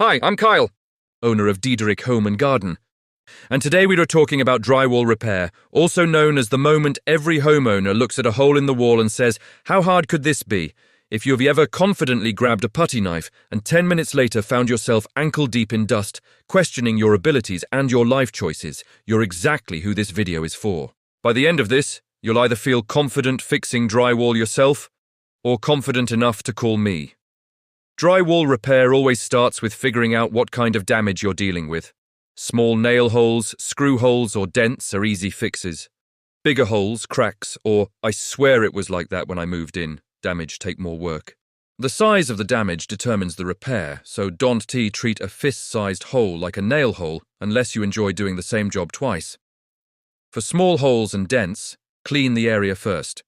Hi, I'm Kyle, owner of Diederich Home and Garden, and today we are talking about drywall repair, also known as the moment every homeowner looks at a hole in the wall and says, "How hard could this be?" If you've ever confidently grabbed a putty knife and 10 minutes later found yourself ankle-deep in dust, questioning your abilities and your life choices, you're exactly who this video is for. By the end of this, you'll either feel confident fixing drywall yourself, or confident enough to call me. Drywall repair always starts with figuring out what kind of damage you're dealing with. Small nail holes, screw holes, or dents are easy fixes. Bigger holes, cracks, or "I swear it was like that when I moved in" damage take more work. The size of the damage determines the repair, so don't treat a fist-sized hole like a nail hole unless you enjoy doing the same job twice. For small holes and dents, clean the area first.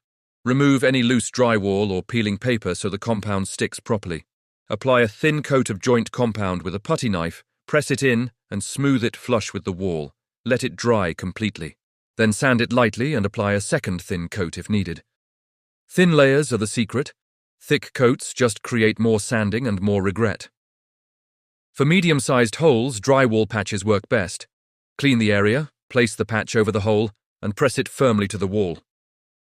Remove any loose drywall or peeling paper so the compound sticks properly. Apply a thin coat of joint compound with a putty knife, press it in, and smooth it flush with the wall. Let it dry completely. Then sand it lightly and apply a second thin coat if needed. Thin layers are the secret. Thick coats just create more sanding and more regret. For medium-sized holes, drywall patches work best. Clean the area, place the patch over the hole, and press it firmly to the wall.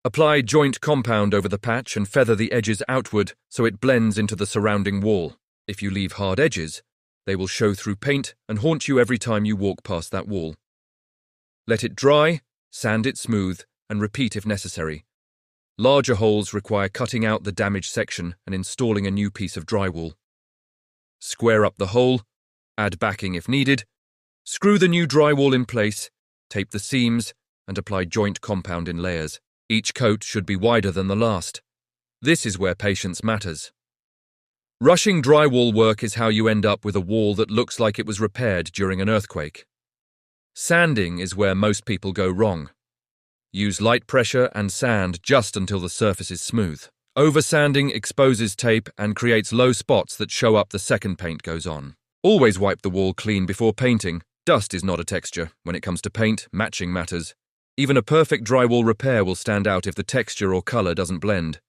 Apply joint compound over the patch and feather the edges outward so it blends into the surrounding wall. If you leave hard edges, they will show through paint and haunt you every time you walk past that wall. Let it dry, sand it smooth, and repeat if necessary. Larger holes require cutting out the damaged section and installing a new piece of drywall. Square up the hole, add backing if needed, screw the new drywall in place, tape the seams, and apply joint compound in layers. Each coat should be wider than the last. This is where patience matters. Rushing drywall work is how you end up with a wall that looks like it was repaired during an earthquake. Sanding is where most people go wrong. Use light pressure and sand just until the surface is smooth. Oversanding exposes tape and creates low spots that show up the second paint goes on. Always wipe the wall clean before painting. Dust is not a texture. When it comes to paint, matching matters. Even a perfect drywall repair will stand out if the texture or color doesn't blend.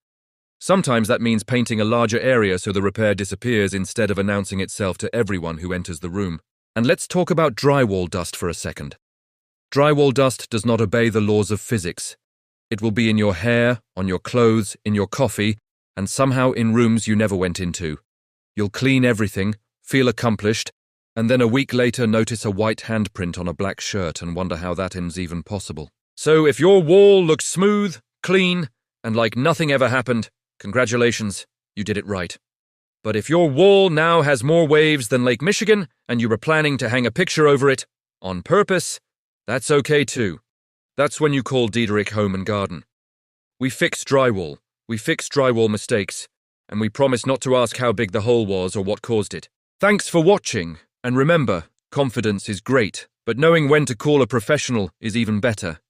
Sometimes that means painting a larger area so the repair disappears instead of announcing itself to everyone who enters the room. And let's talk about drywall dust for a second. Drywall dust does not obey the laws of physics. It will be in your hair, on your clothes, in your coffee, and somehow in rooms you never went into. You'll clean everything, feel accomplished, and then a week later notice a white handprint on a black shirt and wonder how that is even possible. So if your wall looks smooth, clean, and like nothing ever happened, congratulations, you did it right. But if your wall now has more waves than Lake Michigan and you were planning to hang a picture over it, on purpose, that's okay too. That's when you call Diederich Home and Garden. We fix drywall, we fix drywall mistakes, and we promise not to ask how big the hole was or what caused it. Thanks for watching, and remember, confidence is great, but knowing when to call a professional is even better.